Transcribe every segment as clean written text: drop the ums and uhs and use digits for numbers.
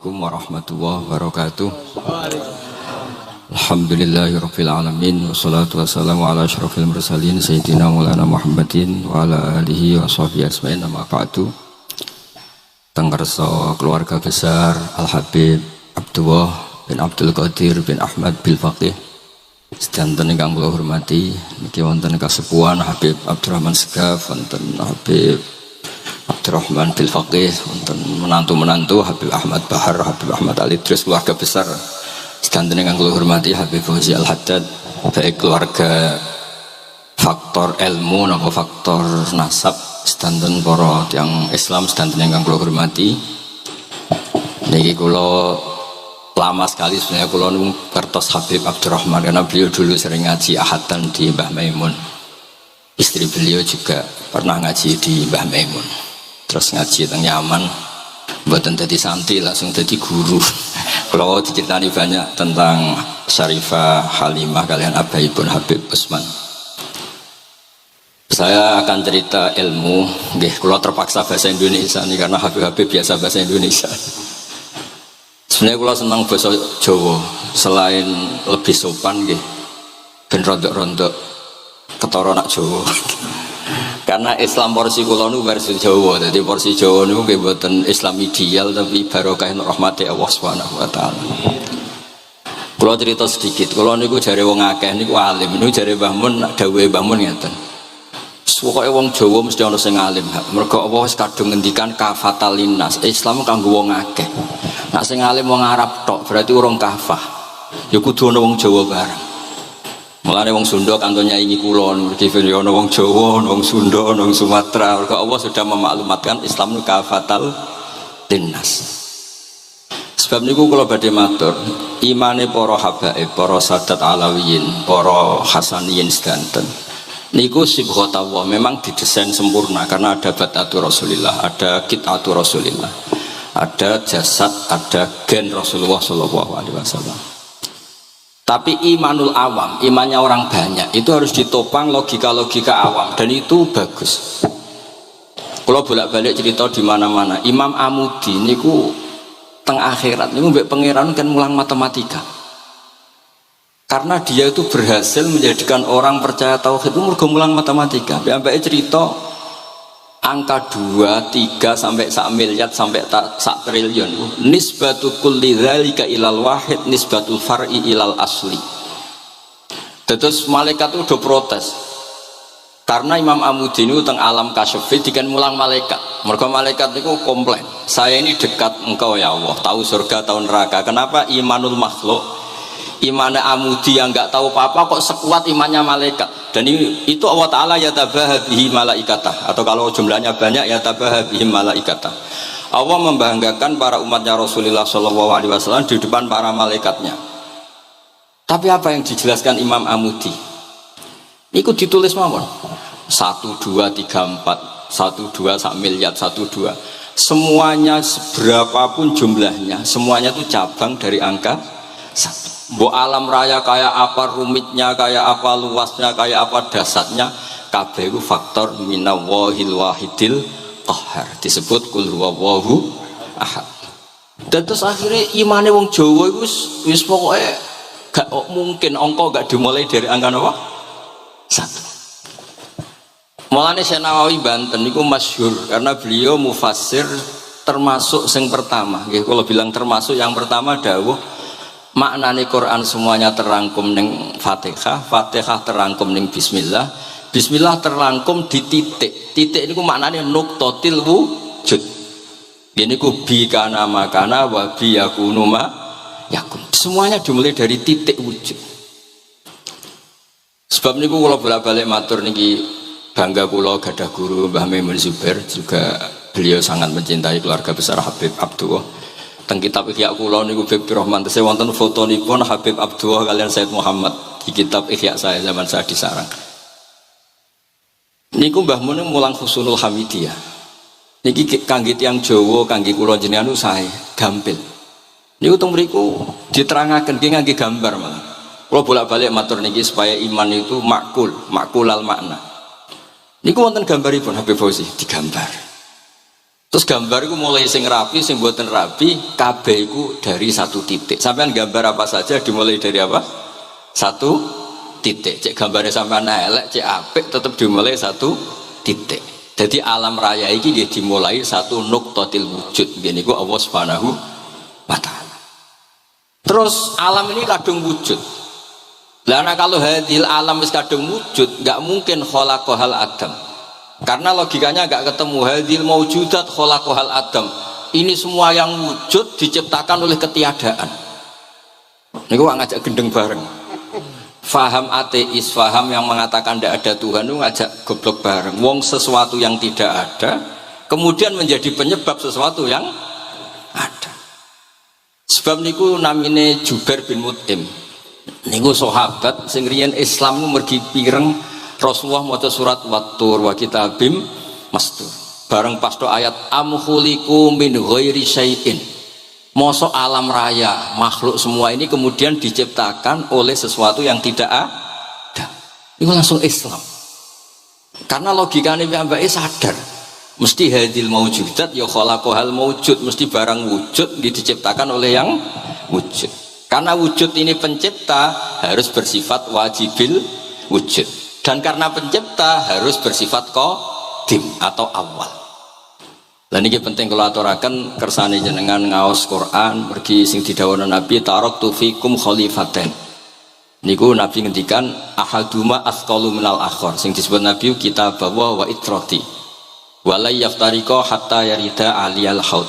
Assalamualaikum warahmatullahi wabarakatuh. Alhamdulillahirabbil alamin wassalatu wassalamu ala asyrofil mursalin sayyidina maulana Muhammadin wa ala alihi wa sahbihi ajmain. Amma ba'du. Tenggerso keluarga besar Al Habib Abdullah bin Abdul Qadir bin Ahmad bil Faqih sedanten ingkang kula hormati, niki wonten kasepuhan Habib Abdurrahman Segaf, wonten Habib Abdurrahman bil Faqih, wonten menantu-menantu Habib Ahmad Bahar, Habib Ahmad Ali Idris, keluarga besar sedanten ingkang kula hormati Habib Fauzi Al Haddad, baik keluarga faktor ilmu napa faktor nasab sedanten para tiyang Islam sedanten ingkang kula hormati. Niki kula lama sekali sebenarnya kula nu kertos Habib Abdurrahman karena beliau dulu sering ngaji ahatan di Mbah Maimun. Istri beliau juga pernah ngaji di Mbah Maimun. Terus ngaji teng Yaman, mboten dadi santri langsung dadi guru. Kalau diceritani banyak tentang Syarifah Halimah kalian abaipun Habib Usman. Saya akan cerita ilmu, nggih kula terpaksa bahasa Indonesia nih karena Habib biasa bahasa Indonesia. Sebenarnya kula senang bahasa Jawa, selain lebih sopan nggih ben rondok-rondok ketara nak Jawa. Karena Islam porsi kula nu versi Jawa, jadi porsi Jawa nu nggih mboten Islam ideal tapi barokah rahmati Allah Subhanahu wa taala. Kula cerita sedikit, kula niku jare wong akeh niku alim, niku jare Mbah Mun dawuhe Mbah Mun ngeten. Pokoke wong Jawa mesti ana sing alim, mergo Allah wis kadung ngendikan kafatal linnas, Islam kanggo wong akeh. Nek sing alim wong Arab tok berarti urung kafah. Ya kudu ana wong Jawa bareng. Mulane wong Sunda kanto nyaingi kula niki ana wong Jawa, ana wong Sunda, ana wong Sumatera. Mergo Allah sudah memaklumatkan Islam nu kafatal linnas. Sebab niku kula badhe matur, imane para habaib, para sadat alawiyin, para hasaniyin sedanten. Niku sibghatullah memang didesain sempurna karena ada batatu Rasulillah, ada kitatu Rasulillah, ada jasad, ada gen Rasulullah sallallahu alaihi wasallam. Tapi imanul awam, imannya orang banyak itu harus ditopang logika-logika awam dan itu bagus. Kalau bolak-balik cerita di mana-mana, Imam Amudi niku teng akhirat niku mbek pangeran kan mulang matematika. Karena dia itu berhasil menjadikan orang percaya tauhid itu mergo mulang matematika. Sampai cerita angka 2, 3 sampai 1 miliar sampai 1 triliun. Nisbatu kulli dzalika ilal wahid nisbatul far'i ilal asli. Terus malaikat itu udah protes. Karena Imam Amudi ini teng alam kasyafi dikan mulang malaikat. Mergo malaikat itu komplain. Saya ini dekat engkau ya Allah, tahu surga, tahu neraka. Kenapa imanul makhluk, imannya Amudi yang nggak tahu apa-apa kok sekuat imannya malaikat? Dan itu Allah Ta'ala yatabaha bihi malaikatah, atau kalau jumlahnya banyak yatabaha bihi malaikatah. Allah membanggakan para umatnya Rasulullah SAW di depan para malaikatnya. Tapi apa yang dijelaskan Imam Amudi? Ikut ditulis mawon 1, 2, 3, 4 1, 2, 1 miliar 1, 2. Semuanya seberapapun jumlahnya, semuanya itu cabang dari angka 1. Bo alam raya kayak apa rumitnya, kayak apa luasnya, kayak apa dasarnya, kabeh itu faktor minallahil wahidil qahhar, disebut kul huwallahu ahad. Dan terus akhirnya imane wong Jawa itu wis pokoke gak mungkin angka gak dimulai dari angka apa? 1. Mulane Syekh Nawawi Banten niku masyhur karena beliau mufassir termasuk yang pertama. Nggih kula bilang termasuk yang pertama dawuh maknane Quran semuanya terangkum ning Fatihah, Fatihah terangkum ning Bismillah, Bismillah terangkum di titik. Titik niku maknane nuqtatil wujud. Ini ku bi kana makana wa bi yakunu ma yakun. Semuanya dimulai dari titik wujud. Sebab niku kula bolak-balik matur niki bangga kula gadah guru Mbah Maimun Zubair, juga beliau sangat mencintai keluarga besar Habib Abdullah. Teng kitab Ihya kula niku Habib Rahman tesih wonten fotonipun Habib Abdullah kalian Said Muhammad di kitab Ihya saya zaman saya di sarang. Niku Mbah Mun mulang Husnul Hamidiyah. Niki kangge tiyang Jawa, kangge kula jenengan sae gampil. Niku teng mriku diterangaken nggih ngangge gambar malah. Kula bolak-balik matur niki supaya iman itu makulal makna. Niku wonten gambaripun Habib Fauzi digambar. Terus gambar itu mulai sing rapi, sing buatan rapi, kabeh itu dari satu titik. Sampean gambar apa saja dimulai dari apa? Satu titik. Cek gambarnya sampean elek, cek apik, tetap dimulai satu titik. Jadi alam raya ini dia dimulai satu nuqtatil wujud. Gini ku Allah Subhanahu wa ta'ala. Terus alam ini kadung wujud. Lah kalau hadil alam is kadung wujud, nggak mungkin khalaqahal adam. Karena logikanya nggak ketemu hadil maujudat khalaqahal adam. Ini semua yang wujud diciptakan oleh ketiadaan. Ini gua ngajak gendeng bareng. Faham ateis, faham yang mengatakan tidak ada Tuhan itu ngajak goblok bareng. Wong sesuatu yang tidak ada kemudian menjadi penyebab sesuatu yang ada. Sebab niku namine Jubair bin Mut'im. Niku sahabat sing riyen Islam mergi pireng Rasulullah maca surat Wat-Tur wa kitabim mastur. Bareng pas do ayat am khuliqu min ghairi syai'in. Mosok alam raya, makhluk semua ini kemudian diciptakan oleh sesuatu yang tidak ada. Itu langsung Islam. Karena logikanya mbak sadar. Mesti hadil maujudat ya khalaqahal maujud, mesti barang wujud diciptakan oleh yang wujud. Karena wujud ini pencipta harus bersifat wajibil wujud. Dan karena pencipta harus bersifat qadim atau awal. Dan ini penting kalau aturakan kersane jenengan ngaos Quran pergi sing didhawuhna Nabi taraktu fikum khalifaten. Niku Nabi ngendikan ahaduma asqalu minal akhar. Sing disebut Nabi kitab wa itrati. Wala yaftariqa hatta yarida aliyal haud.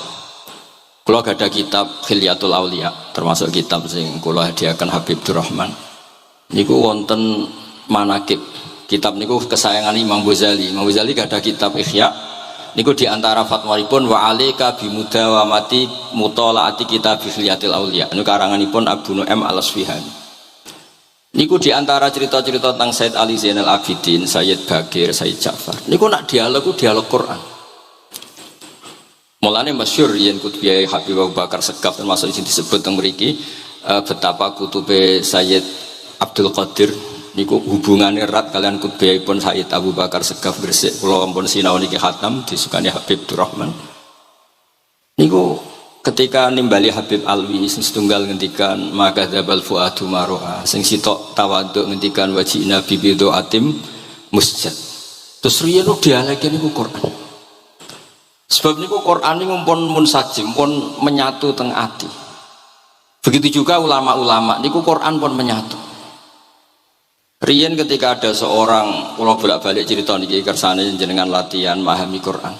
Kula ada kitab Khilyatul Auliya, termasuk kitab sing kula hadiahkan Habib Durrahman. Niku wonten manakib. Kitab niku kesayangan Imam Ghazali. Imam Ghazali ada kitab Ihya. Niku diantara fatwaripun wa alika bimudawamati mutolaati kitab Khilyatul Auliya. Niku karanganipun Abu Nu'aim Al-Asfihani. Niku diantara cerita-cerita tentang Said Ali Zainal Abidin, Sayyid Bakir, Sayyid Ja'far. Niku nak dialog Quran. Mulane masyhur yen kutubiyai Habib Abu Bakar Segaf termasuk sing disebut teng mriki betapa kutube Sayyid Abdul Qadir niku hubungannya erat kalian kutubiyahipun Sayyid Abu Bakar Segaf Gresik. Kula ampun sinau niki khatam disukani Habib Durrahman. Niku ketika nimbali Habib Alwi sing setunggal ngendikan maka dzabal fuadu maroha sing sitok tawaduk ngendikan wajina bibido atim musjad. Terus riyen dialeke niku Quran. Sebab niku Quran niku pun munsajim pun menyatu teng ati. Begitu juga ulama-ulama niku Quran pun menyatu. Riyen ketika ada seorang, kula bolak-balik cerita niki kersane jenengan latihan memahami Quran.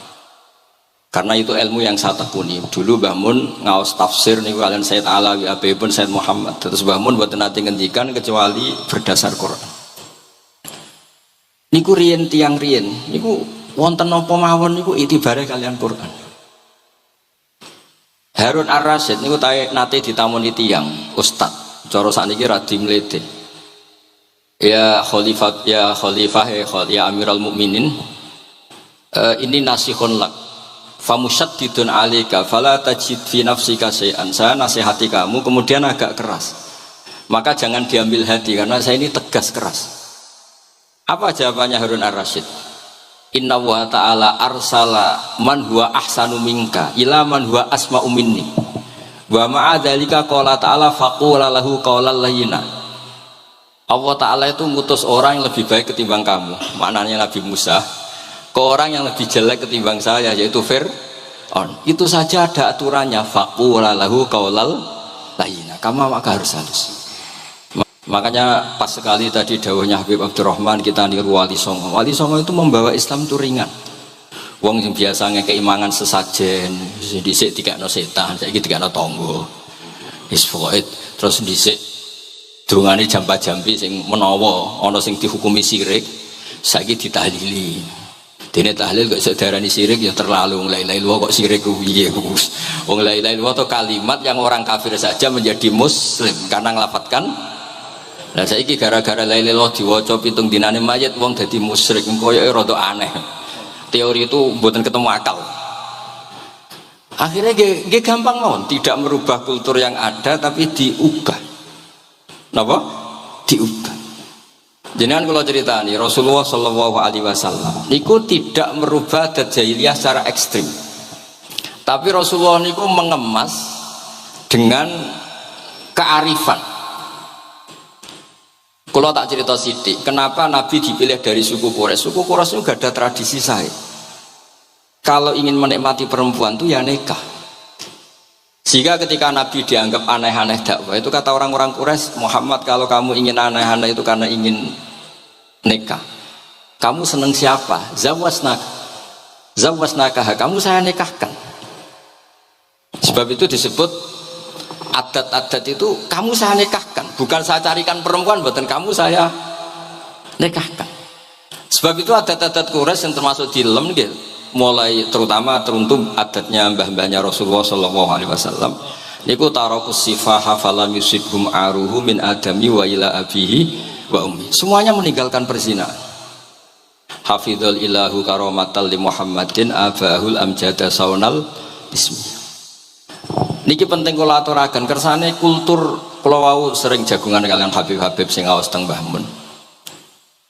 Karena itu ilmu yang saya tekuni. Dulu Mbah Mun ngaos tafsir niku kalian Said Alawi pun Said Muhammad. Terus Mbah Mun mboten nate ngendikan kecuali berdasar Quran. Niku riyen tiang riyen niku wonten napa mawon niku itibare kalian Quran. Harun Ar-Rasyid niku nate ditamoni tiyang ustaz. Cara sakniki radi mlete. Ya Khalifah ya Amirul Mukminin, ini nasihun lak. Famusyaddidun 'alaika fala tajid fi nafsika syai'an. Saya nasihati kamu kemudian agak keras. Maka jangan diambil hati karena saya ini tegas keras. Apa jawabannya Harun Ar-Rasyid? Inna wa ta'ala arsala man huwa ahsanu minka ila man huwa asma'u minni. Wa ma'a dzalika qala ta'ala faqula lahu qawlan layyina. Allah Ta'ala itu ngutus orang yang lebih baik ketimbang kamu. Maknanya Nabi Musa ke orang yang lebih jelek ketimbang saya, yaitu Fir'aun. Itu saja ada aturannya. Faqula lahu qaulal layyina. Kamu maka harus halus. Makanya pas sekali tadi dawuhnya Habib Abdurrahman kita niru Wali Songo. Wali Songo itu membawa Islam itu ringan. Wong yang biasanya keimangan sesajen, dhisik dikakno setan, saiki dikakno tangga. Wis pokoke terus dhisik dungane jampa-jampi sing menawa ana sing dihukumi syirik saiki ditahlili. Dene tahlil kok iso darani syirik ya terlalu la ilaha illallah kok syirik ku piye Gus. Wong la ilaha illallah itu kalimat yang orang kafir saja menjadi muslim karena nglafatkan. Lah saiki gara-gara la ilaha illallah diwaca pitung dinane mayit wong dadi musyrik koyoke rada aneh. Teori itu mboten ketemu akal. Akhirnya nggih gampang mawon, tidak merubah kultur yang ada tapi diubah. Napa? Diubah. Jenengan kalau ceritani Rasulullah Shallallahu Alaihi Wasallam niku tidak merubah adat jahiliyah secara ekstrim. Tapi Rasulullah niku mengemas dengan kearifan. Kalau tak cerita sidik, kenapa Nabi dipilih dari suku Quraisy? Suku Quraisy itu gak ada tradisi saya. Kalau ingin menikmati perempuan itu ya nikah. Sehingga ketika Nabi dianggap aneh-aneh dakwah, itu kata orang-orang Quraisy, Muhammad kalau kamu ingin aneh-aneh itu karena ingin nikah. Kamu seneng siapa? Zawasnaka, kamu saya nikahkan. Sebab itu disebut adat-adat itu kamu saya nikahkan, bukan saya carikan perempuan, bukan kamu saya nikahkan. Sebab itu adat-adat Quraisy yang termasuk di lem gitu. Mulai terutama teruntuk adatnya mbah-mbahnya Rasulullah Shallallahu Alaihi Wasallam. Niku tarakus sifaha falam yusibhum aruhu min adami wa ila abihi wa ummi. Semuanya meninggalkan perzinahan. Hafidhul ilahu karomatal li Muhammadin abahul amjada saunal ismi. Niki penting kula aturaken kersane kultur kula wau sering jagungan kalian Habib-habib sing aos teng Mbah Mun.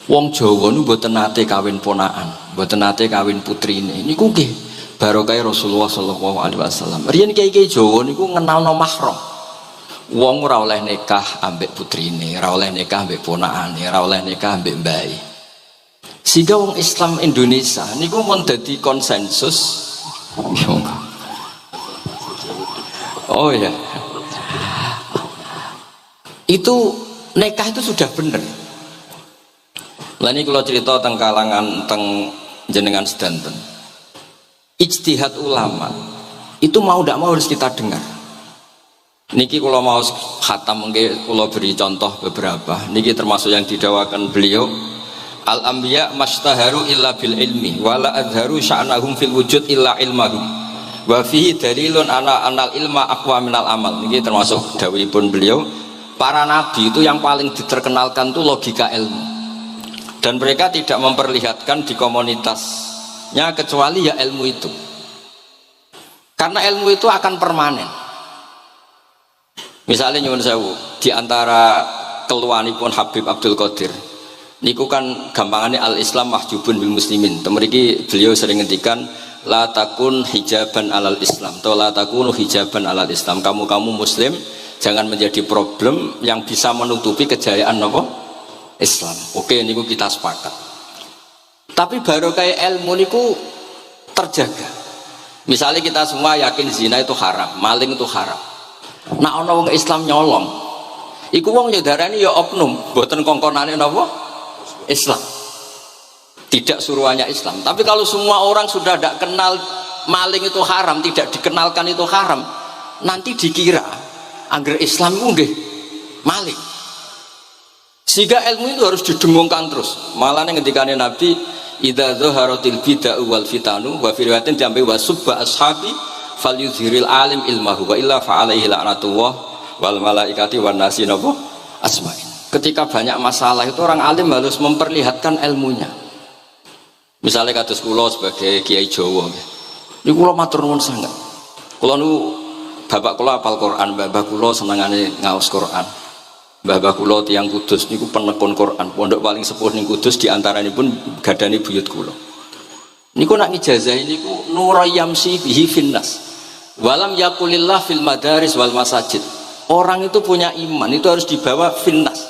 Wong Jawa niku mboten nate kawin ponakan, mboten nate kawin putrine. Niku nggih barokah Rasulullah sallallahu alaihi wasallam. Riyen kiai-kiai Jawa niku ngenalno mahram. Wong ora oleh nikah ambek putrine, ora oleh nikah ambek ponakane, ora oleh nikah ambek mbae. Sehingga wong Islam Indonesia niku mun dadi konsensus. Oh ya. Itu nikah itu sudah bener. Lah ini kalau cerita tentang kalangan tentang jenengan sedanten. Ijtihad ulama itu mau tidak mau harus kita dengar. Niki kalau mau khatam mungkin kalau beri contoh beberapa. Niki termasuk yang didawakan beliau. Al-anbiya mastaharu illa bil ilmi wala adharu sya'nahum fil wujud illa ilmahum. Wa fihi dalilun anal ilma aqwa minal amal. Niki termasuk dawuhipun beliau. Para nabi itu yang paling diterkenalkan itu logika ilmu. Dan mereka tidak memperlihatkan di komunitasnya kecuali ya ilmu itu. Karena ilmu itu akan permanen. Misalnya nyuwun sewu, di antara keluhanipun Habib Abdul Qadir niku kan gampangannya al-Islam mahjubun bil muslimin. Temeriki beliau sering ngendikan la takun hijaban alal Islam atau la takunu hijaban alal Islam. Kamu muslim jangan menjadi problem yang bisa menutupi kejayaan apa? Islam. Oke, niku kita sepakat. Tapi baru kayak ilmu niku terjaga. Misalnya kita semua yakin zina itu haram, maling itu haram. Nah ana wong Islam nyolong, iku wong nyodarani ya oknum, mboten kongkonane napa? Islam. Tidak suruhannya Islam. Tapi kalau semua orang sudah tidak kenal maling itu haram, tidak dikenalkan itu haram, nanti dikira angger Islam itu nggih maling. Sehingga ilmu itu harus didengungkan terus. Malah ngendikane Nabi, idza dzaharatil bid'u wal fitanu wa fi riwayatin jambi wa subba ashabi falyuzhiril alim ilmahu wa illa fa alaihi la'natullah wal malaikati wan nasi napa asma'in. Ketika banyak masalah itu orang alim harus memperlihatkan ilmunya. Misalnya kados kula sebagai kiai Jawa. Niku kula matur nuwun sanget. Kula nu bapak kula hafal Quran, bapak kula senengane ngaos Quran. Mbah kula tiyang Kudus niku penekun Quran, pondok paling sepuh ning Kudus diantaranipun gadani buyut kula. Niku nak ngijazahi niku nurayamsi bihi finnas. Walam yaqulillah fil madaris wal masajid. Orang itu punya iman itu harus dibawa finnas.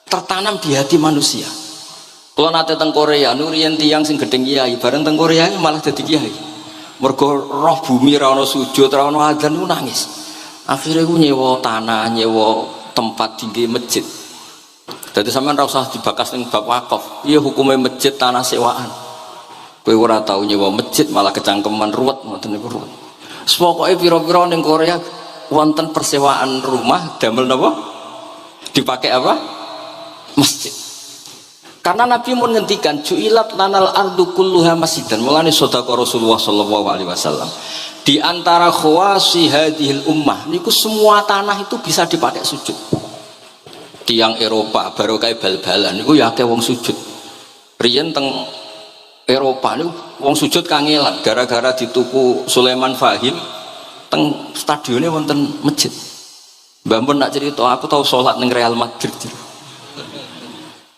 Tertanam di hati manusia. Kalau nate teng Korea, nurian tiyang sing gedeng kiai, bareng teng Korea malah dadi kiai. Mergo roh bumi ra ono sujud, ra ono adzan niku nangis. Akhirnya ku nyewa tanah, nyewa tempat tinggi masjid. Jadi sampean ora usah dibakas ning bab wakaf. Iya hukumnya masjid tanah sewaan. Kowe ora tau nyewa masjid malah kecangkeman ruwet ngoten niku ruwet. Pokoke pira-pira ning Korea wonten persewaan rumah damel napa? Dipakai apa? Masjid. Karena Nabi mun ngendikan ju'ilat lanal ardu kulluha masjidan. Mulane sedekah Rasulullah sallallahu alaihi wasallam. Di antara khawasi hadhil ummah niku semua tanah itu bisa dipakai sujud. Tiang Eropa baru kayak bal-balan niku ya akeh wong sujud. Riyen teng Eropa niku wong sujud kangelan gara-gara dituku Sulaiman Fahim teng stadionnya wonten masjid. Mbah Mun nak cerita aku tahu sholat ning Real Madrid.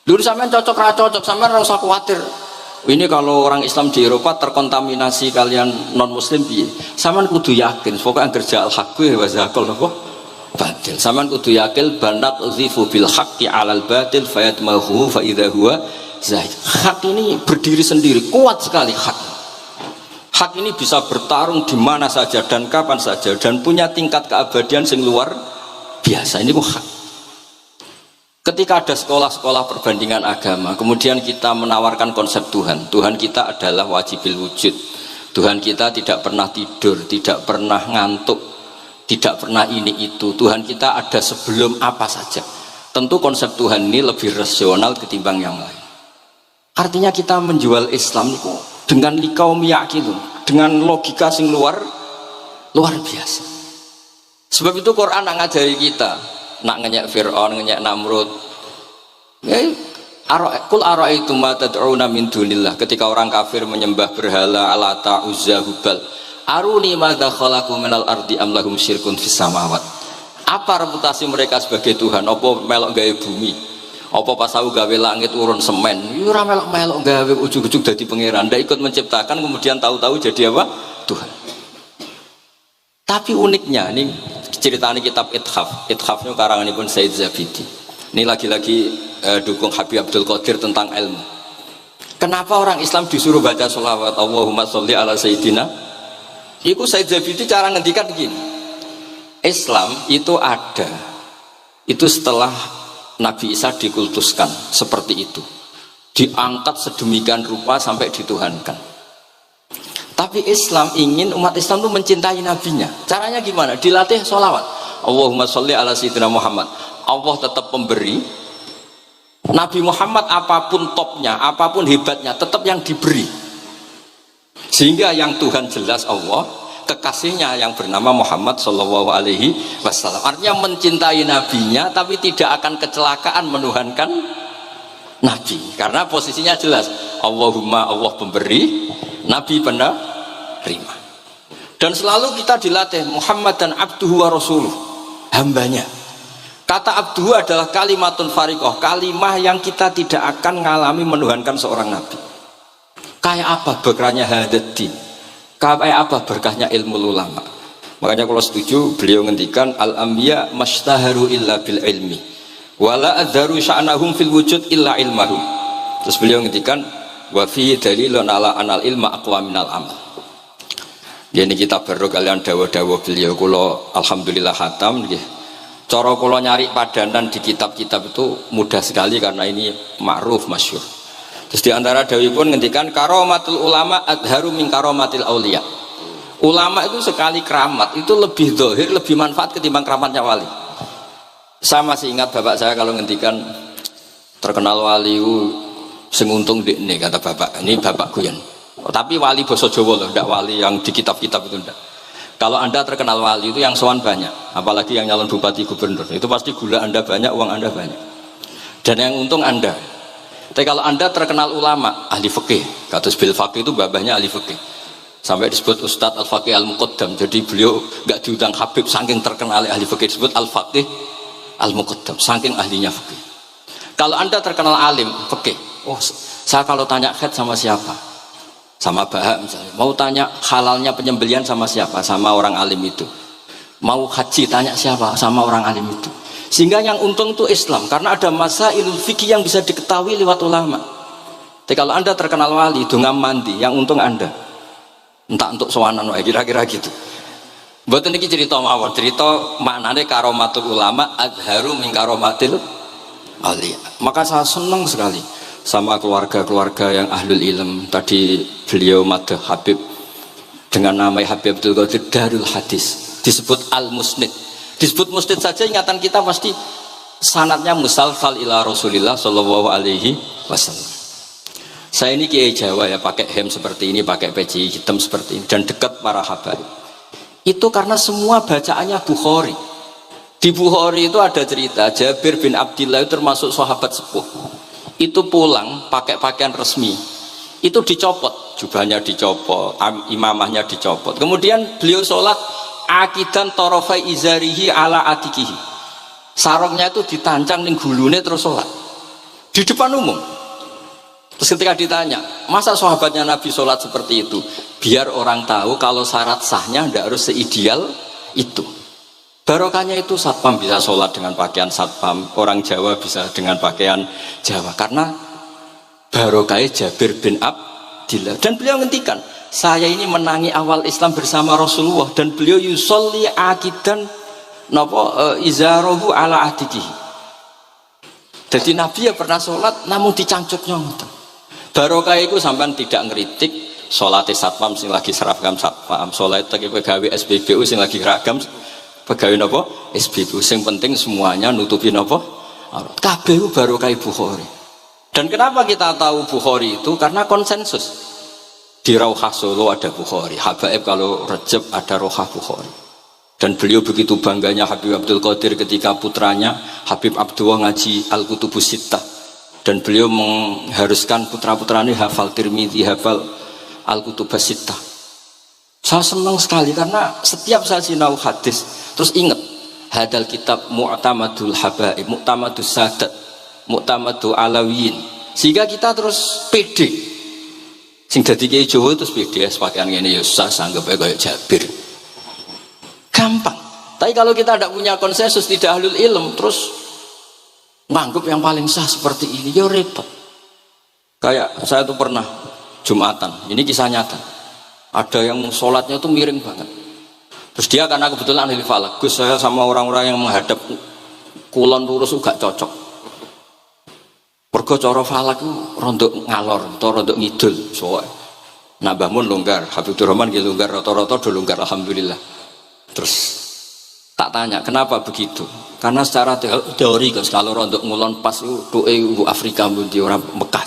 Dulu sampean cocok ra cocok, sampean ora usah kuwatir. Ini kalau orang Islam di Eropa terkontaminasi kalian non Muslim piye? Saman kudu yakin, pokoknya kerja al haqqi wa zaqal apa? Batil. Saman kudu yakin banat uzifu bil haqqi 'alal batil fayatmahu fa idza huwa zahid. Hak ini berdiri sendiri, kuat sekali hak. Hak ini bisa bertarung di mana saja dan kapan saja dan punya tingkat keabadian sing luar biasa. Ini kok hak. Ketika ada sekolah-sekolah perbandingan agama, kemudian kita menawarkan konsep Tuhan. Tuhan kita adalah wajibil wujud. Tuhan kita tidak pernah tidur, tidak pernah ngantuk, tidak pernah ini itu. Tuhan kita ada sebelum apa saja. Tentu konsep Tuhan ini lebih rasional ketimbang yang lain. Artinya kita menjual Islam itu dengan likaum yakin, dengan logika sing luar biasa. Sebab itu Quran ngajari kita nak ngenyek Fir'aun, ngenyek Namrud. Kul ara'aitum ma tad'una min dunillah, ketika orang kafir menyembah berhala Alata, Uzza, Hubal. Aruni madza khalaqu minal ardi am lahum syirkun fis samawat. Apa reputasi mereka sebagai Tuhan? Apa melok gawe bumi? Apa pas aku gawe langit urun semen? Ora melok gawe ujug-ujug dadi pangeran. Ndak ikut menciptakan kemudian tahu-tahu jadi apa? Tuhan. Tapi uniknya ini ceritanya kitab Ithaf ini karangan pun Said Zabidi. Ini lagi-lagi dukung Habib Abdul Qadir tentang ilmu. Kenapa orang Islam disuruh baca sholawat Allahumma sholli ala Sayyidina? Itu Said Zabidi cara ngendikan begini. Islam itu ada, itu setelah Nabi Isa dikultuskan seperti itu, diangkat sedemikian rupa sampai dituhankan. Tapi Islam ingin umat Islam itu mencintai nabinya. Caranya gimana? Dilatih sholawat Allahumma sholli ala sayyidina Muhammad. Allah tetap pemberi. Nabi Muhammad apapun topnya, apapun hebatnya, tetap yang diberi. Sehingga yang Tuhan jelas Allah, kekasihnya yang bernama Muhammad Sallallahu Alaihi Wasallam. Artinya mencintai nabinya, tapi tidak akan kecelakaan menuhankan nabi. Karena posisinya jelas. Allahumma, Allah pemberi, Nabi penerima. Dan selalu kita dilatih Muhammad dan abduhu wa rasuluh, hambanya. Kata abduhu adalah kalimatun fariqoh, kalimah yang kita tidak akan mengalami menuhankan seorang nabi. Kayak apa berkahnya hadati, kayak apa berkahnya ilmu ulama. Makanya kalau setuju beliau ngendikan al-anbiya mastaharu illa bil ilmi wala adharu sya'nahum fil wujud illa ilmahum. Terus beliau ngendikan wa fi dalilun ala anal ilma aqwa minal amal. Ini kita baru kalian dawa-dawa beliau kula alhamdulillah khatam nggih. Cara kula nyari padanan di kitab-kitab itu mudah sekali karena ini ma'ruf masyhur. Terus di antara dawuhipun ngendikan karomatul ulama adharu min karomatil auliya. Ulama itu sekali keramat itu lebih zahir, lebih manfaat ketimbang keramatnya wali. Saya masih ingat bapak saya kalau ngendikan terkenal wali sing untung dekne kata bapak, ini bapak Guyon. Oh, tapi wali basa Jawa loh, ndak wali yang di kitab-kitab itu ndak. Kalau anda terkenal wali itu yang sowan banyak, apalagi yang nyalon bupati gubernur, itu pasti gula anda banyak, uang anda banyak. Dan yang untung anda. Tapi kalau anda terkenal ulama, ahli fikih, kados bil faqih itu babahnya ahli fikih. Sampai disebut Ustadz Al-Faqih Al-Muqaddam. Jadi beliau nggak diundang Habib saking terkenal ahli fikih, disebut Al-Faqih Al-Muqaddam, saking ahlinya fikih. Kalau anda terkenal alim fikih, oh saya kalau tanya khed sama siapa? Sama Bahak misalnya. Mau tanya halalnya penyembelian sama siapa? Sama orang alim itu. Mau haji tanya siapa? Sama orang alim itu. Sehingga yang untung itu Islam, karena ada masailul fikih yang bisa diketahui lewat ulama. Jadi kalau anda terkenal wali, dungam mandi, yang untung anda. Entah untuk sowanan kira-kira gitu. Buat ini cerita mawon, cerita maknanya karomatul ulama adharu min karomatil auliya. Maka saya senang sekali sama keluarga-keluarga yang ahlul ilm. Tadi beliau madah Habib dengan nama Habib Abdul Qadir Darul Hadis, disebut Al-Musnid. Disebut musnid saja ingatan kita pasti sanadnya musalsal ila Rasulillah Shallallahu Alaihi Wasallam. Saya ini kiai Jawa ya, pakai hem seperti ini, pakai peci hitam seperti ini, dan dekat para habaib. Itu karena semua bacaannya Bukhari. Di Bukhari itu ada cerita Jabir bin Abdillah itu termasuk sahabat sepuh. Itu pulang pakai pakaian resmi. Itu dicopot, jubahnya dicopot, imamahnya dicopot. Kemudian beliau sholat akidan torofai izarihi ala atikihi. Sarungnya itu ditancang ning gulune terus sholat di depan umum. Terus ketika ditanya, masa sahabatnya Nabi sholat seperti itu? Biar orang tahu kalau syarat sahnya tidak harus seideal itu. Barokahnya itu satpam bisa sholat dengan pakaian satpam, orang Jawa bisa dengan pakaian Jawa. Karena barokahnya Jabir bin Abdillah. Dan beliau ngendikan, saya ini menangi awal Islam bersama Rasulullah, dan beliau yusolli akidan izarahu ala atikihi. Jadi Nabi ya pernah sholat namun dicangcuknya. Barokah itu sampai tidak ngeritik sholat satpam sing lagi seragam satpam, sholat lagi pegawai SPBU sing lagi seragam pegawai nopo SPBU. Sing penting semuanya nutupi nopo kabeh barokah Bukhari. Dan kenapa kita tahu Bukhari itu? Karena konsensus. Di Rauhah Solo ada Bukhari, Habaib kalau Rejab ada Rauhah Bukhari. Dan beliau begitu bangganya Habib Abdul Qadir ketika putranya Habib Abdullah ngaji Al-Kutubus Sittah, dan beliau mengharuskan putra-putranya hafal Tirmidzi, hafal Al-Kutubus Sittah. Saya senang sekali karena setiap saya sinau hadis terus ingat hadal kitab Mu'tamadul Habaib, Mu'tamadus Sadat, Mu'tamadul Alawiyin, sehingga kita terus pede. Sing dadi kiai Jawa terus pede pakaian ngene ya susah sanggep kayak Jabir. Gampang. Tapi kalau kita tidak punya konsensus, tidak ahlul ilm, terus nganggep yang paling sah seperti ini, ya repot. Kayak saya tuh pernah Jumatan, ini kisah nyata. Ada yang sholatnya tuh miring banget. Terus dia karena kebetulan ahli falak, Gus saya sama orang-orang yang menghadap kulon lurus juga cocok. Mergo cara falak itu rondok ngalor atau rondok ngidul. Soalnya Mbah Mun longgar, Habibur Rahman gitu longgar, rata-rata do longgar alhamdulillah. Terus tak tanya kenapa begitu, karena secara teori kalau rondok ngulon pas itu doa Afrika di orang Mekah.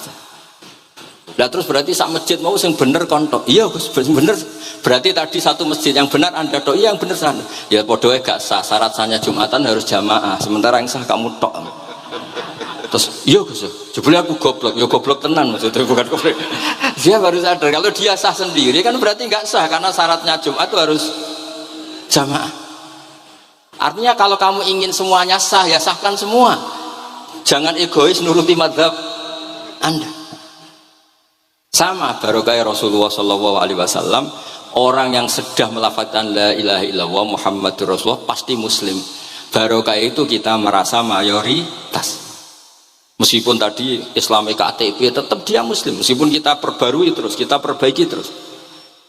Nah terus berarti sak masjid mau sing bener kontok, iya Gus bener, berarti tadi satu masjid yang benar anda doi yang bener sana, ya podoe gak sah, syarat sahnya Jumatan harus jamaah, sementara yang sah kamu tok. Terus iya Gus, jebule aku goblok, ya goblok tenan maksudnya, bukan goblok. Dia baru sadar kalau dia sah sendiri kan berarti nggak sah, karena syaratnya Jumat itu harus jamaah. Artinya kalau kamu ingin semuanya sah, ya sahkan semua. Jangan egois nuruti madhab Anda. Sama barokah Rasulullah SAW, orang yang sudah melafazkan la ilaha illallah Muhammadur Rasulullah pasti muslim. Barokah itu kita merasa mayoritas. Meskipun tadi Islami KTP tetap dia muslim, meskipun kita perbarui terus, kita perbaiki terus.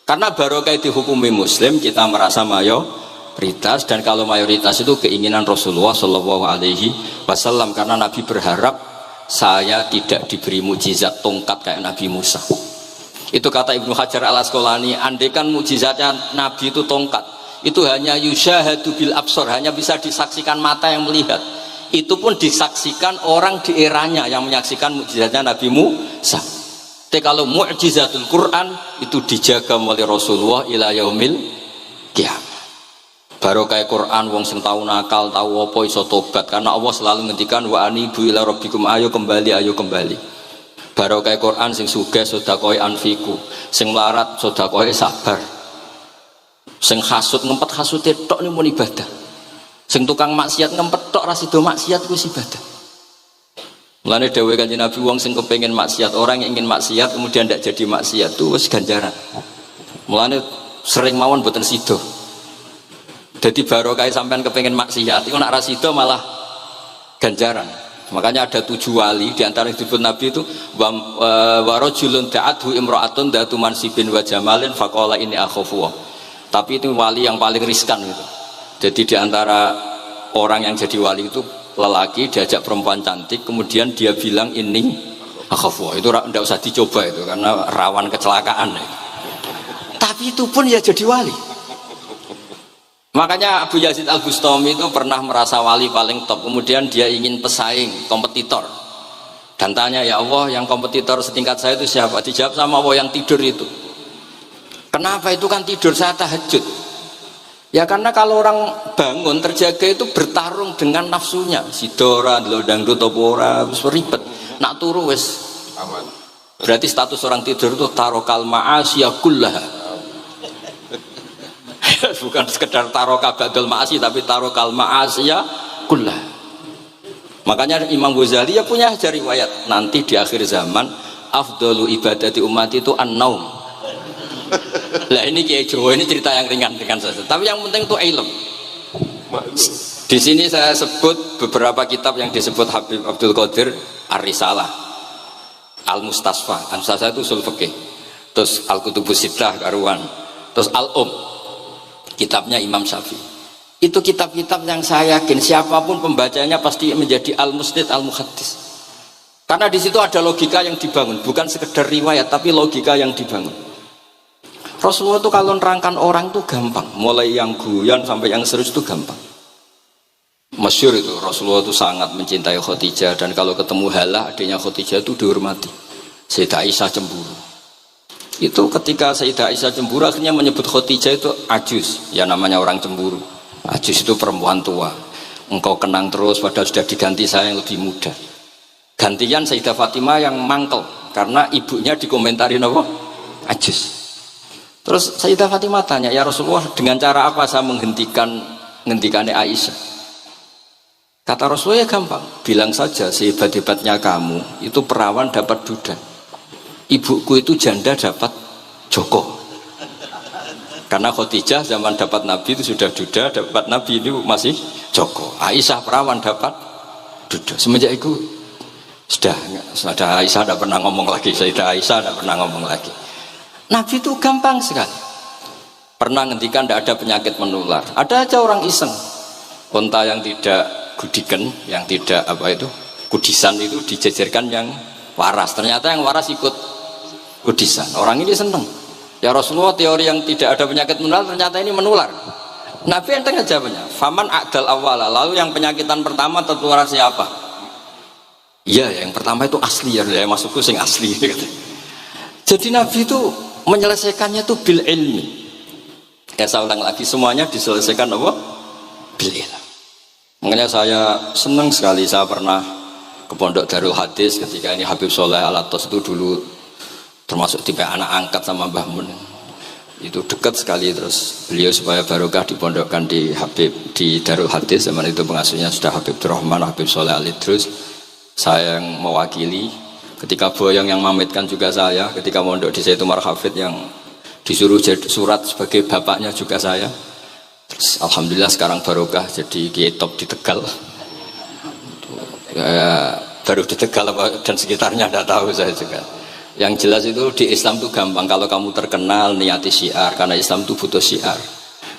Karena barokah dihukumi muslim, kita merasa mayoritas, dan kalau mayoritas itu keinginan Rasulullah SAW, karena Nabi berharap saya tidak diberi mujizat tongkat kayak Nabi Musa. Itu kata Ibnu Hajar Al Asqalani, andaikan mujizatnya Nabi itu tongkat, itu hanya yusyahadu bil absor, hanya bisa disaksikan mata yang melihat. Itu pun disaksikan orang di eranya yang menyaksikan mujizatnya Nabi Musa. Tapi kalau mu'jizatul Quran itu dijaga oleh Rasulullah ila yaumil qiyamah. Barokah Quran wong sing tau nakal, tau apa iso tobat, karena Allah selalu ngendikan wa anibu ila rabbikum, ayo kembali, ayo kembali. Barokah Quran sing sugih sedekah anfiku, sing melarat sedekah sabar. Sing hasud ngempet hasude tok niku ibadah. Sing tukang maksiat ngempet tok ra sida maksiat kuwi ibadah. Mulane dawuh Kanjeng Nabi, wong sing kepengin maksiat, orang yang ingin maksiat kemudian tidak jadi maksiat itu wis ganjaran. Mulane sering mawon boten sida. Jadi barokah sampean kepengin maksiat iku nek ra sida malah ganjaran. Makanya ada 7 wali di antara yang disebut Nabi itu wa rajulun da'athu imra'atun datu mansibin wa jamalin faqala inni akhafu. Tapi itu wali yang paling riskan gitu. Jadi di antara orang yang jadi wali itu lelaki diajak perempuan cantik, kemudian dia bilang ini akhafu. Itu tidak usah dicoba itu karena rawan kecelakaan. Tapi itu pun ya jadi wali. Makanya Abu Yazid Al-Bustami itu pernah merasa wali paling top, kemudian dia ingin pesaing, kompetitor, dan tanya, ya Allah yang kompetitor setingkat saya itu siapa? Dijawab sama Allah, yang tidur itu. Kenapa? Itu kan tidur, saya tahajud. Ya karena kalau orang bangun terjaga itu bertarung dengan nafsunya, sidora, dangdut, topora, ribet, nak turu wes aman. Berarti status orang tidur itu tarokal ma'asiyah kullaha. Bukan sekedar taroka badal ma'asi, tapi tarokal ma'asiyah kullah. Makanya Imam Ghazali ya punya riwayat, nanti di akhir zaman afdalu ibadati ummati itu an-naum. Lah ini Kiai Jawa ini cerita yang ringan-ringan saja. Tapi yang penting itu ilm. Di sini saya sebut beberapa kitab yang disebut Habib Abdul Qadir Ar-Risalah, Al-Mustasfa. Al-Mustasfa itu usul fikih. Terus Al-Kutubus Sittah karuan. Terus kitabnya Imam Syafi'i. Itu kitab-kitab yang saya yakin siapapun pembacanya pasti menjadi al-musnid al-muhaddis. Karena di situ ada logika yang dibangun, bukan sekedar riwayat tapi logika yang dibangun. Rasulullah itu kalau nerangkan orang itu gampang, mulai yang guyon sampai yang serius itu gampang. Masyhur itu Rasulullah itu sangat mencintai Khadijah, dan kalau ketemu Halah adiknya Khadijah itu dihormati. Sayyidah Aisyah cemburu. Itu ketika Sayyidah Aisyah cemburu akhirnya menyebut Khadijah itu ajus, ya namanya orang cemburu. Ajus itu perempuan tua. Engkau kenang terus padahal sudah diganti saya yang lebih muda. Gantian Sayyidah Fatimah yang mangkel karena ibunya dikomentari apa? Ajus. Terus Sayyidah Fatimah tanya, ya Rasulullah, dengan cara apa saya menghentikannya Aisyah? Kata Rasulullah, ya gampang, bilang saja sehebat-hebatnya kamu itu perawan dapat duda, ibuku itu janda dapat joko. Karena Khadijah zaman dapat Nabi itu sudah duda, dapat Nabi itu masih joko. Aisyah perawan dapat duda. Semenjak itu sudah Aisyah tidak pernah ngomong lagi, Sayyidah Aisyah tidak pernah ngomong lagi. Nabi itu gampang sekali. Pernah ngendikan tidak ada penyakit menular. Ada aja orang iseng, unta yang tidak gudikan, yang tidak kudisan itu dijejerkan yang waras. Ternyata yang waras ikut kudisan. Orang ini seneng. Ya Rasulullah, teori yang tidak ada penyakit menular ternyata ini menular. Nabi enteng jawabnya. Faman a'dal awwala, lalu yang penyakitan pertama tertular siapa? Iya, yang pertama itu asli ya, masukku sing asli. Jadi Nabi itu menyelesaikannya itu bil ilmi. Ya saya ulang lagi, semuanya diselesaikan apa? Bil ilmi. Makanya saya senang sekali, saya pernah ke Pondok Darul Hadis ketika ini Habib Soleh Al-Atos itu dulu termasuk tipe anak angkat sama Mbah Mun. Itu dekat sekali, terus beliau supaya barokah dipondokkan di Habib di Darul Hadis. Zaman itu pengasuhnya sudah Habib Rahman, Habib Soleh Al-Idrus. Saya yang mewakili. Ketika Boyong yang mamitkan juga saya, ketika mondok di Zaitun Marhafid yang disuruh surat sebagai bapaknya juga saya. Terus alhamdulillah sekarang barokah jadi kiai top di Tegal. Ya, baru di Tegal dan sekitarnya tidak tahu saya juga. Yang jelas itu di Islam itu gampang. Kalau kamu terkenal niati syiar, karena Islam itu butuh syiar.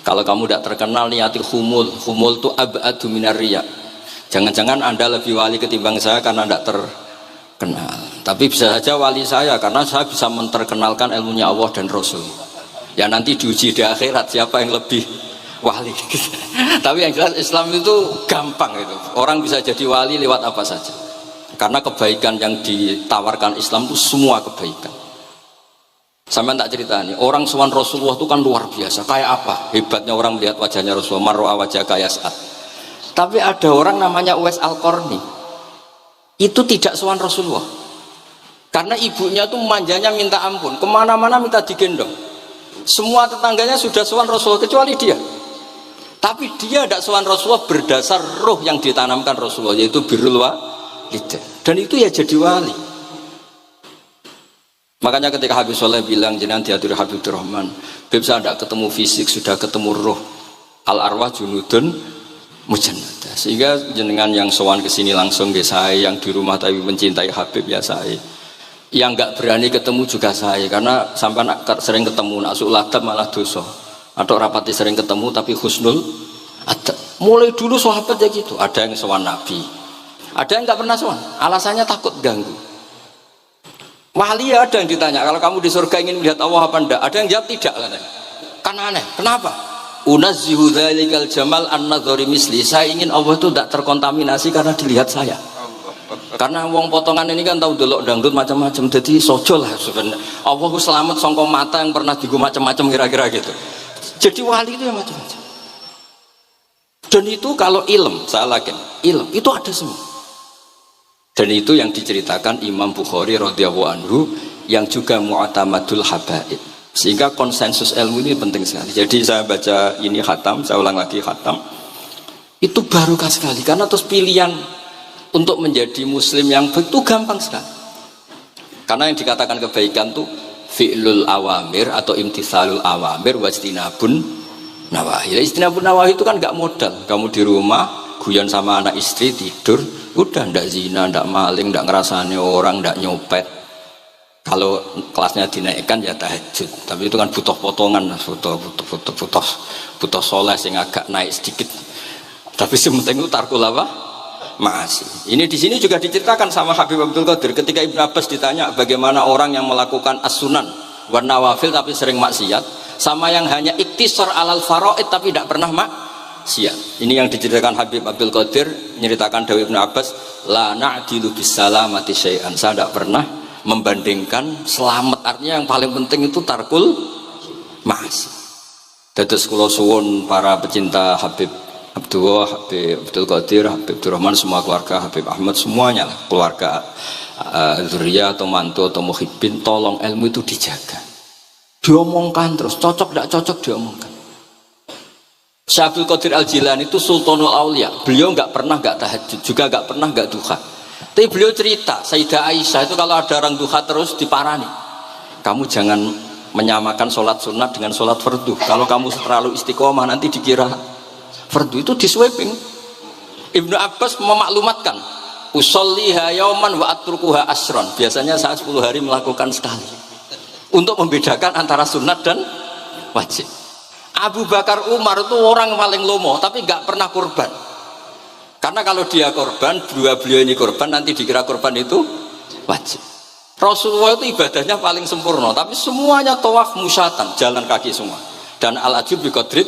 Kalau kamu tidak terkenal niati humul itu ab'adu minar riya. Jangan-jangan Anda lebih wali ketimbang saya karena tidak terkenal. Tapi bisa saja wali saya karena saya bisa menterkenalkan ilmunya Allah dan Rasul. Ya nanti diuji di akhirat siapa yang lebih wali. Tapi yang jelas Islam itu gampang itu. Orang bisa jadi wali lewat apa saja. Karena kebaikan yang ditawarkan Islam itu semua kebaikan. Sampai tak cerita nih, orang sowan Rasulullah itu kan luar biasa. Kayak apa hebatnya orang melihat wajahnya Rasulullah, mar'a wajah kaya saat. Tapi ada orang namanya Uwais Al-Qarni. Itu tidak sowan Rasulullah. Karena ibunya tuh manjanya minta ampun, kemana-mana minta digendong. Semua tetangganya sudah sowan Rasulullah kecuali dia. Tapi dia tidak sowan Rasulullah berdasar roh yang ditanamkan Rasulullah, yaitu birrul walidain. Dan itu ya jadi wali. Makanya ketika Habib Soleh bilang jenengan diatur Habib Rahman, Beb saya tidak ketemu fisik, sudah ketemu roh. Al arwah junudun mujannada. Sehingga jenengan yang sowan kesini langsung ke saya, yang di rumah tapi mencintai Habib ya saya. Yang nggak berani ketemu juga saya, karena sampai sering ketemu nak suladab malah dosa. Atau rapati sering ketemu tapi husnul ada. Mulai dulu sahabat ya gitu. Ada yang sowan Nabi, ada yang nggak pernah sowan. Alasannya takut ganggu. Wali ada yang ditanya, kalau kamu di surga ingin melihat Allah apa enggak? Ada yang jawab tidak katanya. Kan aneh. Kenapa? Unazzihu dzalikal jamal an-nadhari misli. Saya ingin Allah itu tidak terkontaminasi karena dilihat saya. Karena wong potongan ini kan tahu delok dangdut macam-macam, jadi sojo lah sebenarnya. Allah itu selamat songkong mata yang pernah digu macam-macam kira-kira gitu. Jadi wali itu yang macam-macam. Dan itu kalau ilm, saya yakin ilm itu ada semua. Dan itu yang diceritakan Imam Bukhari radhiyallahu anhu yang juga mu'tamadul habaib. Sehingga konsensus ilmu ini penting sekali. Jadi saya baca ini khatam, saya ulang lagi khatam. Itu barokah sekali karena terus pilihan untuk menjadi muslim yang baik itu gampang sekali. Karena yang dikatakan kebaikan tuh fi'lul awamir atau imtithalul awamir wajtinabun nawahi. Istinabun nawahi itu kan nggak modal. Kamu di rumah guyon sama anak istri tidur, udah ndak zina, ndak maling, ndak ngerasani orang, ndak nyopet. Kalau kelasnya dinaikkan ya tahajud. Tapi itu kan butuh potongan, butuh soleh yang agak naik sedikit. Tapi sementing itu tarkul apa? Masih. Ini di sini juga diceritakan sama Habib Abdul Qadir ketika Ibnu Abbas ditanya bagaimana orang yang melakukan as-sunan wan nawafil tapi sering maksiat, sama yang hanya iktisar alal faraid tapi tidak pernah maksiat. Ini yang diceritakan Habib Abdul Qadir menceritakan dari Ibnu Abbas, la na'dilu bisalamati syai'an. Saya tidak pernah membandingkan selamat, artinya yang paling penting itu tarkul masih. Dados kula suwun para pecinta Habib Abdullah, Habib Abdul Qadir, Habib Abdurrahman, semua keluarga Habib Ahmad, semuanya lah, keluarga zuriyah atau mantu atau muhibbin, tolong ilmu itu dijaga, diomongkan terus, cocok tidak cocok diomongkan. Syekh Abdul Qadir Al-Jilani itu Sultanul Aulia, beliau nggak pernah nggak tahajud, juga nggak pernah nggak duha. Tapi beliau cerita, Sayyidah Aisyah itu kalau ada orang duha terus diparani, kamu jangan menyamakan sholat sunat dengan sholat fardu, kalau kamu terlalu istiqomah nanti dikira fardu. Itu di sweeping. Ibnu Abbas memaklumatkan, usolliha yauman wa atrukuha asron. Biasanya saya 10 hari melakukan sekali untuk membedakan antara sunat dan wajib. Abu Bakar Umar itu orang paling lomo tapi nggak pernah kurban, karena kalau dia korban, beliau ini korban, nanti dikira korban itu wajib. Rasulullah itu ibadahnya paling sempurna, tapi semuanya tawaf musyatan, jalan kaki semua, dan al-ajub bi qadrit.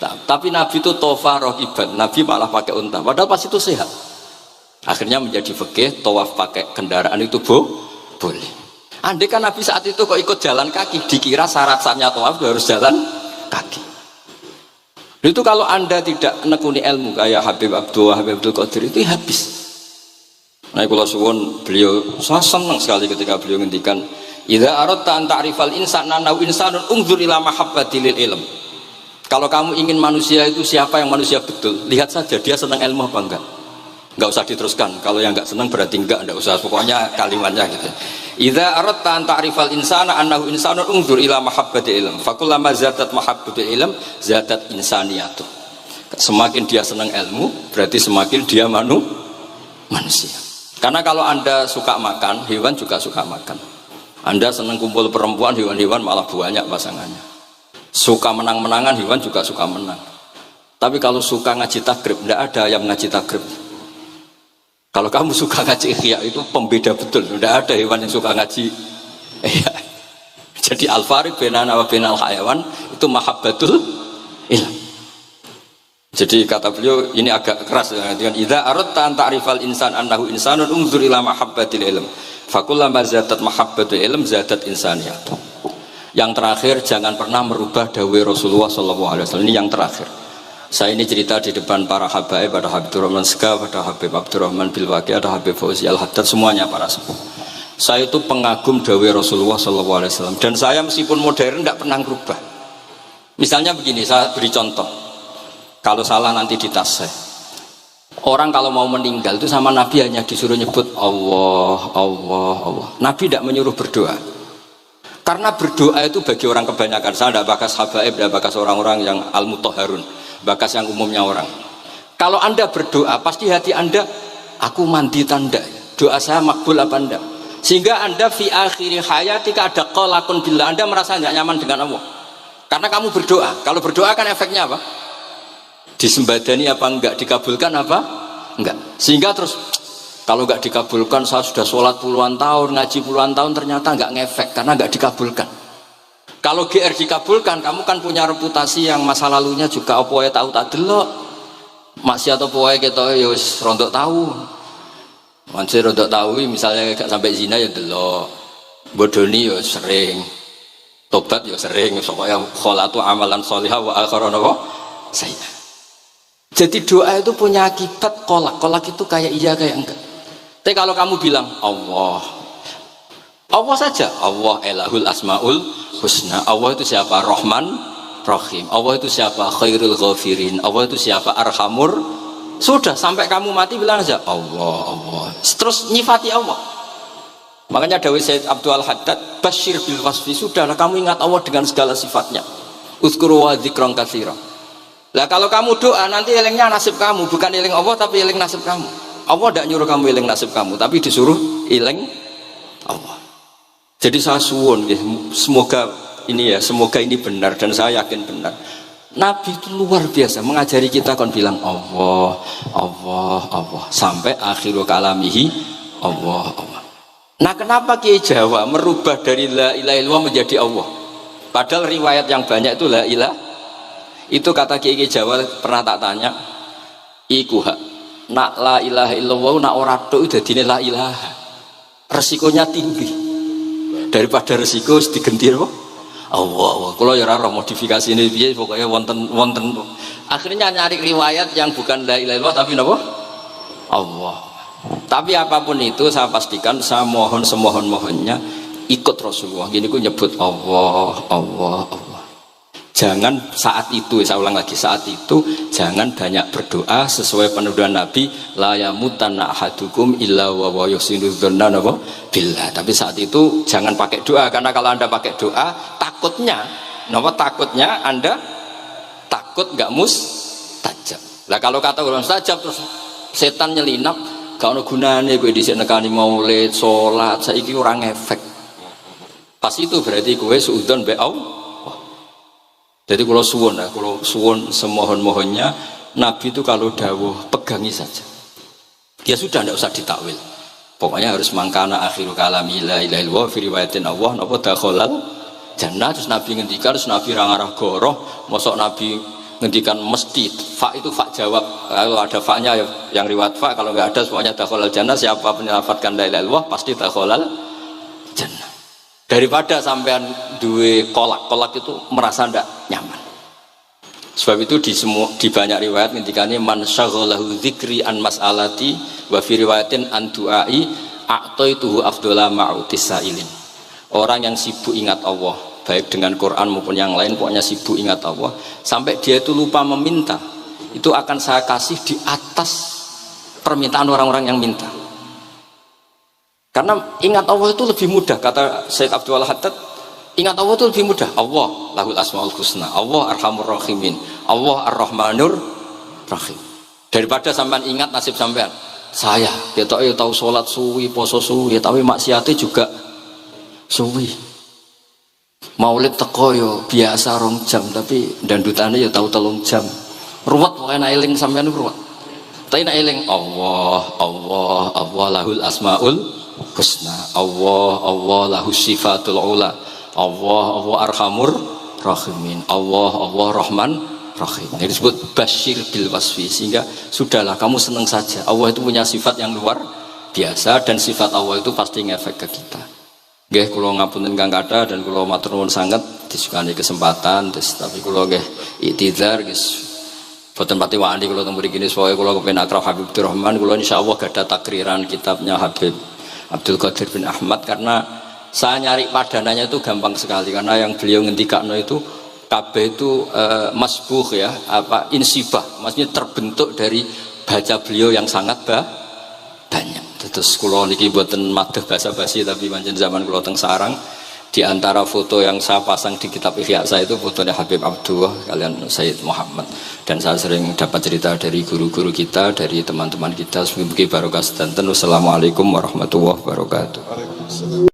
Tapi Nabi itu tofa rohiban, Nabi malah pakai unta, padahal pas itu sehat. Akhirnya menjadi fikih, tawaf pakai kendaraan itu boleh. Andai kan Nabi saat itu kok ikut jalan kaki, dikira syarat-syaratnya tawaf harus jalan kaki. Itu kalau anda tidak menekuni ilmu kayak Habib Abdullah, Habib Abdul Qadir itu habis. Nah, kalau suwun beliau, saya senang sekali ketika beliau ngendikan, idza aradta an ta'rifal insana naw insanun unzur ila mahabbatil ilm. Kalau kamu ingin manusia itu siapa yang manusia betul, lihat saja dia senang ilmu apa enggak. Enggak usah diteruskan, kalau yang enggak senang berarti enggak usah, pokoknya kalimatnya gitu. Idza aradta an ta'rifal insana annahu insanun unzur ila mahabbatil ilm. Fakullama zadat mahabbatul ilm zadat insaniyatu. Semakin dia senang ilmu, berarti semakin dia manusia. Karena kalau anda suka makan, hewan juga suka makan. Anda senang kumpul perempuan, hewan-hewan malah banyak pasangannya. Suka menang-menangan, hewan juga suka menang. Tapi kalau suka ngaji takrib, tidak ada yang ngaji takrib. Kalau kamu suka ngaji ihya, itu pembeda betul. Tidak ada hewan yang suka ngaji ihya. Jadi al-farid bainana wa bainal hayawan itu mahabbatul ilm. Jadi kata beliau ini agak keras dengan idza aradta an ta'rifal insan annahu insanun unzur ila mahabbatil ilm. Fakullama zadat mahabbatul ilm zadat insaniyah. Yang terakhir, jangan pernah merubah dawai Rasulullah SAW. Ini yang terakhir. Saya ini cerita di depan para habaib, ada Habib Abdurrahman Segaf, ada Habib Abdurrahman Bilwaqi, ada Habib Fauzi Al-Haddad, semuanya para sepuh. Saya itu pengagum dawai Rasulullah SAW. Dan saya meskipun modern tidak pernah merubah. Misalnya begini, saya beri contoh. Kalau salah nanti ditasih. Orang kalau mau meninggal itu sama Nabi hanya disuruh nyebut Allah, Allah, Allah. Nabi tidak menyuruh berdoa. Karena berdoa itu bagi orang kebanyakan, saya tidak bakas habaib, tidak bakas orang-orang yang al-mutahharun, bakas yang umumnya orang. Kalau anda berdoa, pasti hati anda, aku mandi tanda, doa saya makbul apa anda? Sehingga anda fi akhiri hayatika ada qalakun billah, anda merasa tidak nyaman dengan Allah. Karena kamu berdoa, kalau berdoa kan efeknya apa? Disembadani apa enggak, dikabulkan apa? Enggak. Sehingga terus, kalau nggak dikabulkan, saya sudah sholat puluhan tahun, ngaji puluhan tahun, ternyata nggak ngefek karena nggak dikabulkan. Kalau GR dikabulkan, kamu kan punya reputasi yang masa lalunya juga apa ya tahu tak delok. Maksiat apa ya kita ya rontok tahu. Masih rontok tahu, misalnya nggak sampai zina ya delok. Bodoni ya sering, tobat ya sering. Pokoknya kholatu amalan sholihah wa akharana saya. Jadi doa itu punya akibat kolak. Kolak itu kayak iya kayak enggak. Tapi kalau kamu bilang Allah, Allah saja, Allah elahul asmaul husna. Allah itu siapa? Rahman, Rahim. Allah itu siapa? Khairul ghafirin. Allah itu siapa? Arhamur. Sudah, sampai kamu mati bilang aja Allah, Allah. Terus nyifati Allah. Makanya dawuh Said Abdul Haddad, basyir bil wasfi, sudahlah kamu ingat Allah dengan segala sifatnya. Uzkuru wa dzikran katsira. Lah kalau kamu doa nanti elingnya nasib kamu, bukan eling Allah tapi eling nasib kamu. Allah tidak nyuruh kamu eling nasib kamu, tapi disuruh eling Allah. Jadi saya suwun, semoga ini benar dan saya yakin benar. Nabi itu luar biasa mengajari kita kon bilang Allah, Allah, Allah sampai akhirul kalamihi Allah, Allah. Nah kenapa Kiai Jawa merubah dari la ilaha illallah menjadi Allah? Padahal riwayat yang banyak itu la ilaha. Itu kata Kiai Jawa pernah tak tanya, iku hak nak la ilaha illallah nak ora tok dadine la ilaha. Resikonya tinggi. Daripada resiko digenti apa? Allah. Kalau ya ora modifikasi ini piye pokoknya wonten. Akhirnya nyari riwayat yang bukan la ilaha illallah tapi napa? Allah. Tapi apapun itu saya pastikan, saya mohon semohon-mohonnya ikut Rasulullah. Gini ku nyebut Allah, Allah, Allah. Jangan saat itu, saya ulang lagi, saat itu jangan banyak berdoa sesuai penuduhan Nabi, la yamutanna ahadukum illa wa yuhsinu dzanna billah. Tapi saat itu jangan pakai doa, karena kalau Anda pakai doa takutnya Anda takut nggak mustajab. Lah kalau kata orang mustajab terus setan nyelinap, gak ada gunanya gue disini nekani maulid, sholat, saiki orang efek. Pas itu berarti gue suudzon be Allah. Jadi kalau suwon semohon-mohonnya Nabi itu kalau dawuh pegangi saja. Dia sudah tidak usah ditakwil. Pokoknya harus mangkana akhiru kalami la ilaha illallah fi riwayatin Allah napa dakhalal jannah. Terus Nabi ngendikan, terus Nabi rangarah goroh, mosok Nabi ngendikan mesti fa itu fa jawab. Kalau ada fa-nya yang riwayat fa, kalau nggak ada pokoknya dakhalal jannah. Siapa menyelafatkan la ilaha illallah pasti dakhalal jannah. Daripada sampean duwe kolak itu merasa ndak nyaman. Sebab itu di banyak riwayat ngendikane man syaghalahu dzikri an mas'alati wa fi riwayatin an du'ai a'taituhu afdhala ma'utis sa'ilin. Orang yang sibuk ingat Allah baik dengan Quran maupun yang lain, pokoknya sibuk ingat Allah sampai dia itu lupa meminta, itu akan saya kasih di atas permintaan orang-orang yang minta. Karena ingat Allah itu lebih mudah, kata Syekh Abdul Haddad, ingat Allah itu lebih mudah. Allah lahul asmaul husna, Allah arhamur rahimin, Allah ar-rahmanur rahim. Daripada sampean ingat nasib sampean, saya ya tahu sholat suwi, poso suwi, tapi maksiatnya juga suwi. Maulid teko yo biasa 2 jam, tapi dandutannya ya tahu 3 jam. Ruwet pokoknya eling sampean ruwet. Tapi eling Allah, Allah, Allah lahul asmaul husna, Allah, Allah lahus sifatul ula, Allah, Allah arhamur rahimin, Allah, Allah rahman rahim. Ini disebut basyir bil wasfi, sehingga sudahlah kamu senang saja. Allah itu punya sifat yang luar biasa dan sifat Allah itu pasti ngefek ke kita. Nggih kula ngapunten Kang Kata dan kula matur nuwun sanget disukani kesempatan, tapi kula nggih iktidar guys. Boten pati wani kula teng mriki kene soalé kula kepen akrab Habib Rahman, kula insyaallah gadah takriran kitabnya Habib Abdul Qadir bin Ahmad, karena saya nyari padanannya itu gampang sekali, karena yang beliau ngendikakno itu kabeh itu masbuh ya, apa insibah, maksudnya terbentuk dari baca beliau yang sangat banyak. Terus kula niki mboten madah basa-basi, tapi pancen zaman kula teng sarang, di antara foto yang saya pasang di kitab Ihya saya itu fotonya Habib Abdullah kalian Sayyid Muhammad, dan saya sering dapat cerita dari guru-guru kita, dari teman-teman kita. Semoga barokah sedanten. Wassalamualaikum warahmatullahi wabarakatuh.